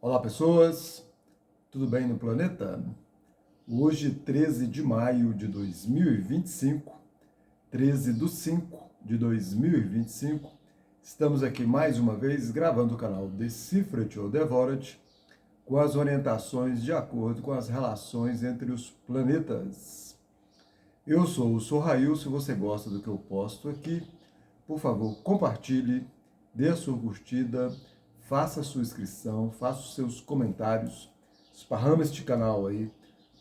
Olá, pessoas, tudo bem no planeta? Hoje, 13 de maio de 2025, 13/5 de 2025, estamos aqui mais uma vez gravando o canal Decifra-te ou Devora-te com as orientações de acordo com as relações entre os planetas. Eu sou o Sorrail. Se você gosta do que eu posto aqui, por favor, compartilhe, dê a sua curtida, faça a sua inscrição, faça os seus comentários, esparrama este canal aí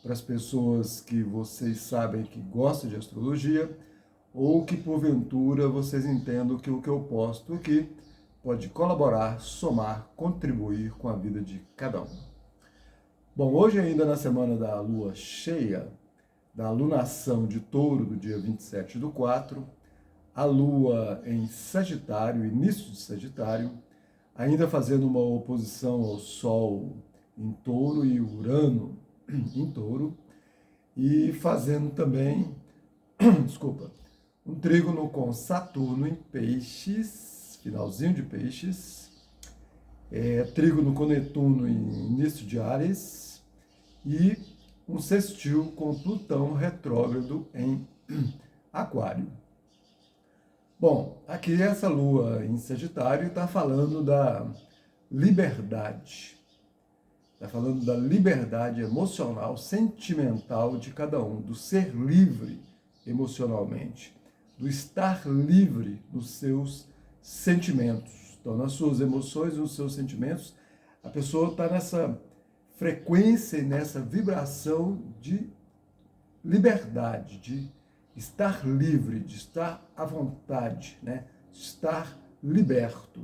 para as pessoas que vocês sabem que gostam de astrologia ou que porventura vocês entendam que o que eu posto aqui pode colaborar, somar, contribuir com a vida de cada um. Bom, hoje ainda na semana da lua cheia, da lunação de Touro do dia 27/4, a lua em Sagitário, início de Sagitário, ainda fazendo uma oposição ao Sol em Touro e Urano em Touro, e fazendo também, desculpa, um trígono com Saturno em Peixes, finalzinho de Peixes, trígono com Netuno em início de Áries, e um sextil com Plutão retrógrado em Aquário. Bom, aqui essa lua em Sagitário está falando da liberdade. Está falando da liberdade emocional, sentimental de cada um, do ser livre emocionalmente, do estar livre nos seus sentimentos. Então, nas suas emoções, nos seus sentimentos, a pessoa está nessa frequência e nessa vibração de liberdade, de estar livre, de estar à vontade, né? De estar liberto.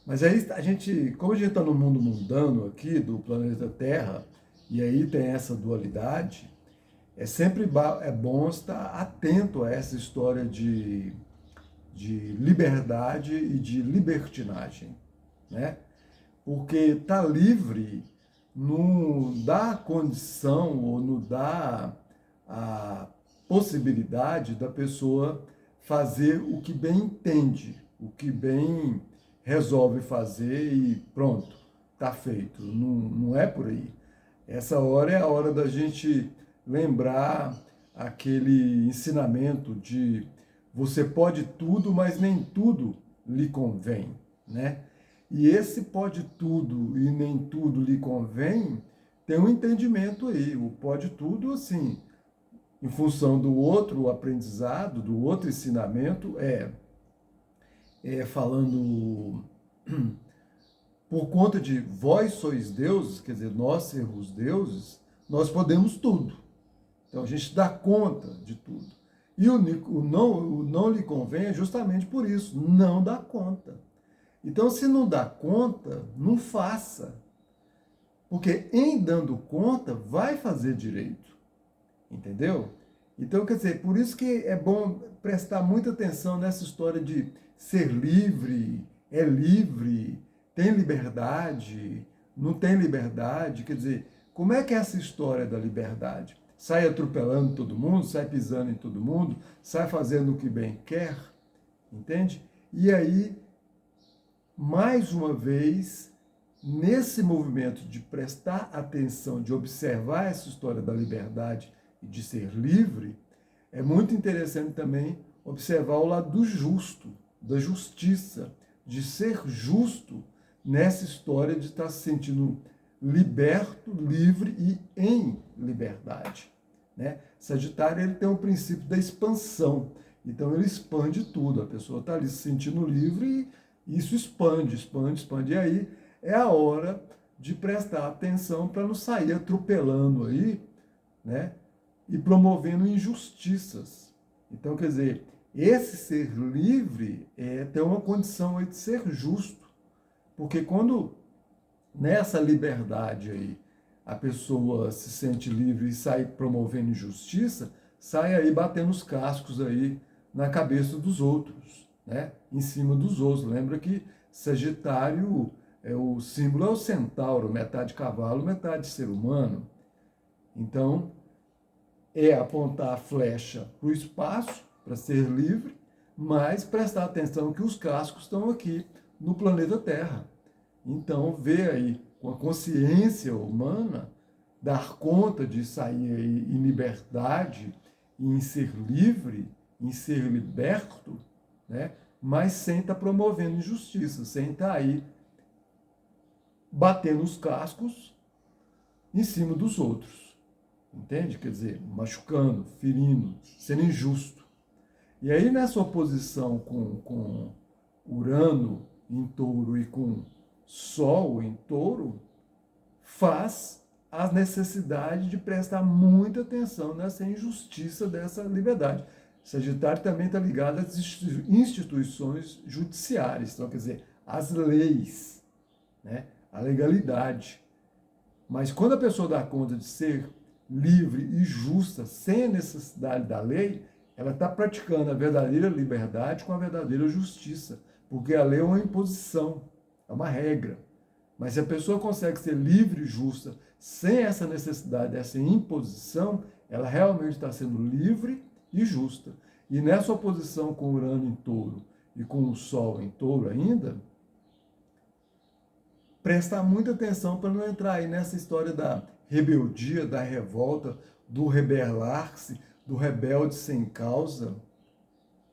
Mas aí a gente, como a gente está no mundo mundano aqui, do planeta Terra, e aí tem essa dualidade, é sempre bom estar atento a essa história de liberdade e de libertinagem, né? Porque estar livre não dá condição ou não dá a possibilidade da pessoa fazer o que bem entende, o que bem resolve fazer e pronto, está feito. Não é por aí. Essa hora é a hora da gente lembrar aquele ensinamento de você pode tudo, mas nem tudo lhe convém, né? E esse pode tudo e nem tudo lhe convém, tem um entendimento aí. O pode tudo, assim, em função do outro aprendizado, do outro ensinamento, falando por conta de vós sois deuses, quer dizer, nós sermos deuses, nós podemos tudo. Então a gente dá conta de tudo. E o não lhe convém é justamente por isso, não dá conta. Então, se não dá conta, não faça. Porque em dando conta, vai fazer direito. Entendeu? Então, quer dizer, por isso que é bom prestar muita atenção nessa história de ser livre, é livre, tem liberdade, não tem liberdade. Quer dizer, como é que é essa história da liberdade? Sai atropelando todo mundo, sai pisando em todo mundo, sai fazendo o que bem quer, entende? E aí, mais uma vez, nesse movimento de prestar atenção, de observar essa história da liberdade e de ser livre, é muito interessante também observar o lado do justo, da justiça, de ser justo nessa história de estar se sentindo liberto, livre e em liberdade, né? Sagitário, ele tem o princípio da expansão, então ele expande tudo, a pessoa está ali se sentindo livre e isso expande, expande, expande, e aí é a hora de prestar atenção para não sair atropelando aí, né? E promovendo injustiças. Então, quer dizer, esse ser livre tem uma condição aí de ser justo. Porque quando nessa liberdade aí a pessoa se sente livre e sai promovendo injustiça, sai aí batendo os cascos aí na cabeça dos outros, né? Em cima dos outros. Lembra que Sagitário, o símbolo é o centauro, metade cavalo, metade ser humano. Então, é apontar a flecha para o espaço, para ser livre, mas prestar atenção que os cascos estão aqui no planeta Terra. Então, ver aí, com a consciência humana, dar conta de sair aí em liberdade, em ser livre, em ser liberto, né? Mas sem estar promovendo injustiça, sem estar aí batendo os cascos em cima dos outros. Entende? Quer dizer, machucando, ferindo, sendo injusto. E aí, nessa oposição com Urano em touro e com Sol em touro, faz a necessidade de prestar muita atenção nessa injustiça dessa liberdade. Sagitário também está ligado às instituições judiciárias, então, quer dizer, às leis, né? A legalidade. Mas quando a pessoa dá conta de ser livre e justa, sem a necessidade da lei, ela está praticando a verdadeira liberdade com a verdadeira justiça, porque a lei é uma imposição, é uma regra. Mas se a pessoa consegue ser livre e justa sem essa necessidade, essa imposição, ela realmente está sendo livre e justa. E nessa oposição com Urano em touro e com o Sol em touro ainda, prestar muita atenção para não entrar aí nessa história da rebeldia, da revolta, do rebelar-se, do rebelde sem causa,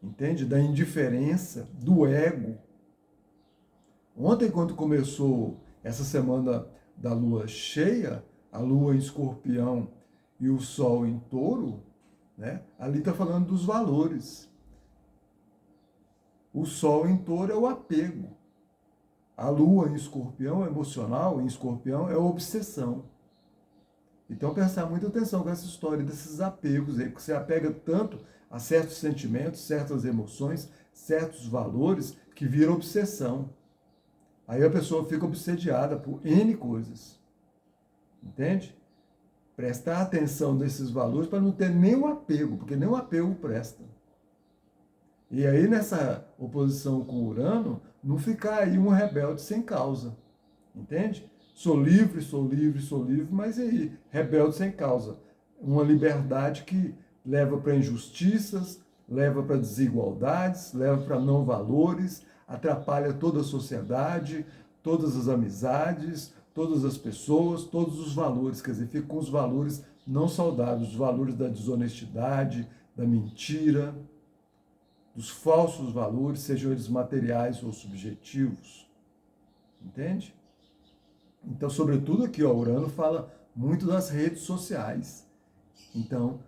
entende? Da indiferença, do ego. Ontem, quando começou essa semana da lua cheia, a lua em escorpião e o sol em touro, né? Ali está falando dos valores. O sol em touro é o apego. A lua em escorpião, emocional, em escorpião, é a obsessão. Então, prestar muita atenção com essa história desses apegos aí, porque você apega tanto a certos sentimentos, certas emoções, certos valores, que vira obsessão. Aí a pessoa fica obsediada por N coisas. Entende? Prestar atenção nesses valores para não ter nenhum apego, porque nenhum apego presta. E aí, nessa oposição com Urano, não ficar aí um rebelde sem causa. Entende? Sou livre, sou livre, sou livre, mas e aí? Rebelde sem causa. Uma liberdade que leva para injustiças, leva para desigualdades, leva para não valores, atrapalha toda a sociedade, todas as amizades, todas as pessoas, todos os valores. Quer dizer, fica com os valores não saudáveis, os valores da desonestidade, da mentira, dos falsos valores, sejam eles materiais ou subjetivos. Entende? Então, sobretudo aqui, ó, Urano fala muito das redes sociais. Então,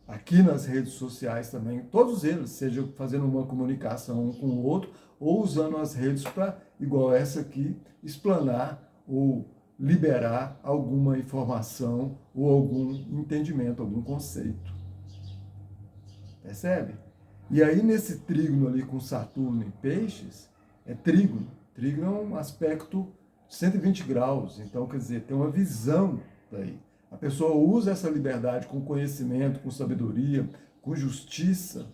aqui nas redes sociais também, todos eles, seja fazendo uma comunicação um com o outro, ou usando as redes para, igual essa aqui, explanar ou liberar alguma informação ou algum entendimento, algum conceito. Percebe? E aí, nesse trígono ali com Saturno em Peixes, é trígono. Trígono é um aspecto 120 graus, então, quer dizer, tem uma visão daí. A pessoa usa essa liberdade com conhecimento, com sabedoria, com justiça,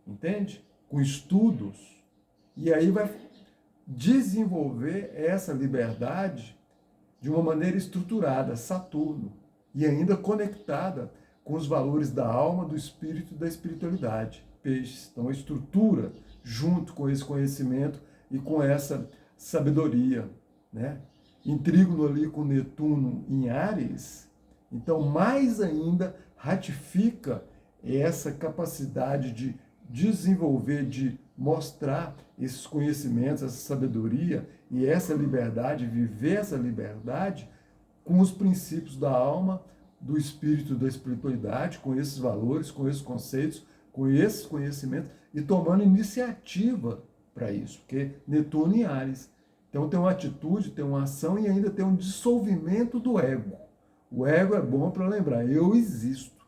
entende? Com estudos, e aí vai desenvolver essa liberdade de uma maneira estruturada, Saturno, e ainda conectada com os valores da alma, do espírito e da espiritualidade, Peixes. Então, a estrutura, junto com esse conhecimento e com essa sabedoria, né? Em trígono ali com Netuno em Áries, então mais ainda ratifica essa capacidade de desenvolver, de mostrar esses conhecimentos, essa sabedoria e essa liberdade, viver essa liberdade com os princípios da alma, do espírito, da espiritualidade, com esses valores, com esses conceitos, com esses conhecimentos e tomando iniciativa para isso, porque Netuno em Áries. Então tem uma atitude, tem uma ação e ainda tem um dissolvimento do ego. O ego é bom para lembrar, eu existo.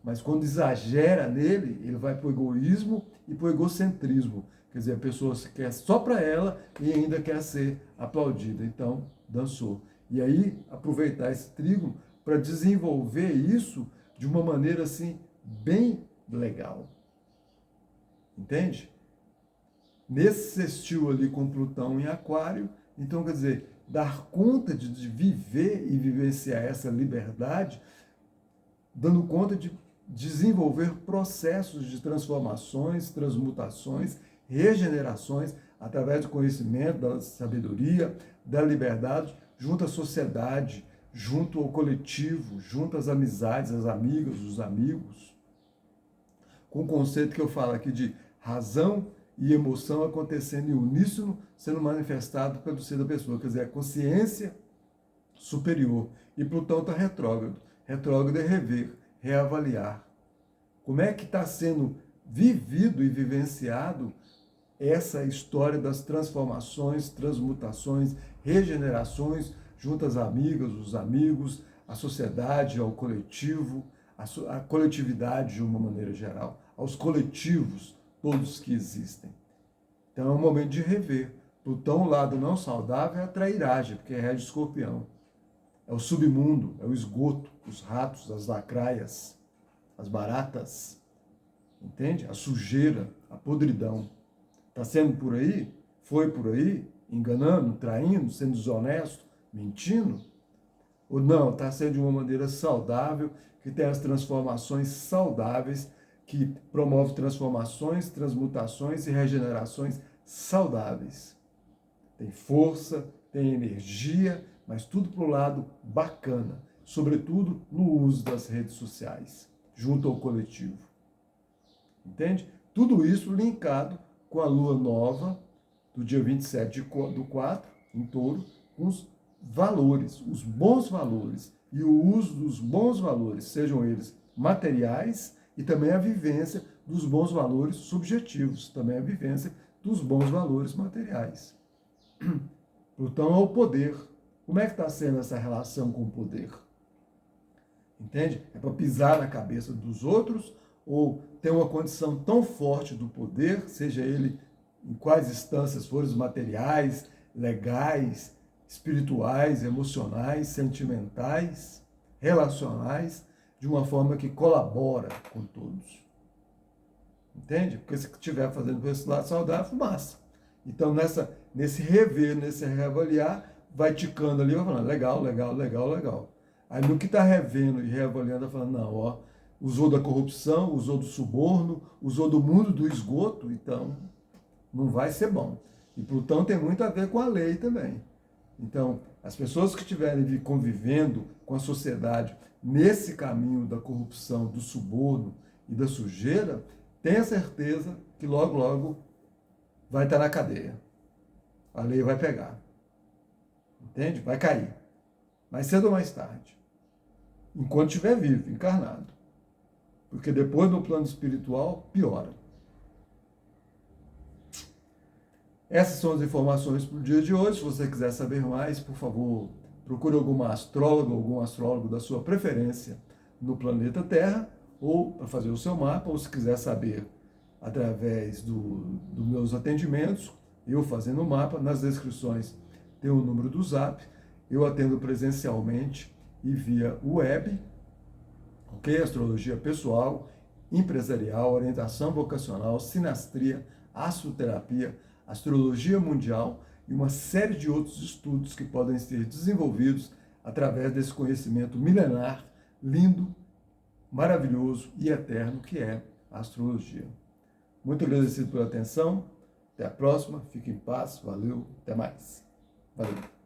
Mas quando exagera nele, ele vai para o egoísmo e para o egocentrismo. Quer dizer, a pessoa se quer só para ela e ainda quer ser aplaudida. Então, dançou. E aí, aproveitar esse trígono para desenvolver isso de uma maneira assim, bem legal. Entende? Nesse sextil ali com Plutão em Aquário, então, quer dizer, dar conta de viver e vivenciar essa liberdade, dando conta de desenvolver processos de transformações, transmutações, regenerações, através do conhecimento, da sabedoria, da liberdade, junto à sociedade, junto ao coletivo, junto às amizades, às amigas, os amigos, com o conceito que eu falo aqui de razão e emoção acontecendo em uníssono, sendo manifestado pelo ser da pessoa, quer dizer, a consciência superior. E Plutão está retrógrado. Retrógrado é rever, reavaliar. Como é que está sendo vivido e vivenciado essa história das transformações, transmutações, regenerações, junto às amigas, os amigos, a sociedade, ao coletivo, a coletividade de uma maneira geral, aos coletivos, todos que existem. Então é um momento de rever. Plutão, o lado não saudável, é a trairagem, porque rege Escorpião. É o submundo, é o esgoto, os ratos, as lacraias, as baratas, entende? A sujeira, a podridão. Está sendo por aí? Foi por aí? Enganando, traindo, sendo desonesto, mentindo? Ou não, está sendo de uma maneira saudável, que tem as transformações saudáveis, que promove transformações, transmutações e regenerações saudáveis. Tem força, tem energia, mas tudo para o lado bacana, sobretudo no uso das redes sociais, junto ao coletivo. Entende? Tudo isso linkado com a lua nova, do dia 27 do 4, em Touro, com os valores, os bons valores, e o uso dos bons valores, sejam eles materiais, e também a vivência dos bons valores subjetivos, também a vivência dos bons valores materiais. Plutão é o poder. Como é que está sendo essa relação com o poder? Entende? É para pisar na cabeça dos outros ou ter uma condição tão forte do poder, seja ele em quais instâncias forem, materiais, legais, espirituais, emocionais, sentimentais, relacionais, de uma forma que colabora com todos. Entende? Porque se estiver fazendo por esse lado saudável, massa. Então, nesse rever, nesse reavaliar, vai ticando ali, vai falando, legal, legal, legal, legal. Aí no que está revendo e reavaliando, está falando, não, ó, usou da corrupção, usou do suborno, usou do mundo do esgoto, então não vai ser bom. E Plutão tem muito a ver com a lei também. Então, as pessoas que estiverem convivendo com a sociedade nesse caminho da corrupção, do suborno e da sujeira, tenha certeza que logo, logo vai estar na cadeia. A lei vai pegar. Entende? Vai cair. Mais cedo ou mais tarde. Enquanto estiver vivo, encarnado. Porque depois, no plano espiritual, piora. Essas são as informações para o dia de hoje. Se você quiser saber mais, por favor, procure alguma astróloga, algum astrólogo da sua preferência no planeta Terra, ou para fazer o seu mapa, ou se quiser saber através dos meus atendimentos, eu fazendo o mapa, nas descrições tem o número do Zap, eu atendo presencialmente e via web, ok? Astrologia pessoal, empresarial, orientação vocacional, sinastria, astroterapia, astrologia mundial e uma série de outros estudos que podem ser desenvolvidos através desse conhecimento milenar, lindo, maravilhoso e eterno que é a astrologia. Muito agradecido pela atenção, até a próxima, fique em paz, valeu, até mais. Valeu.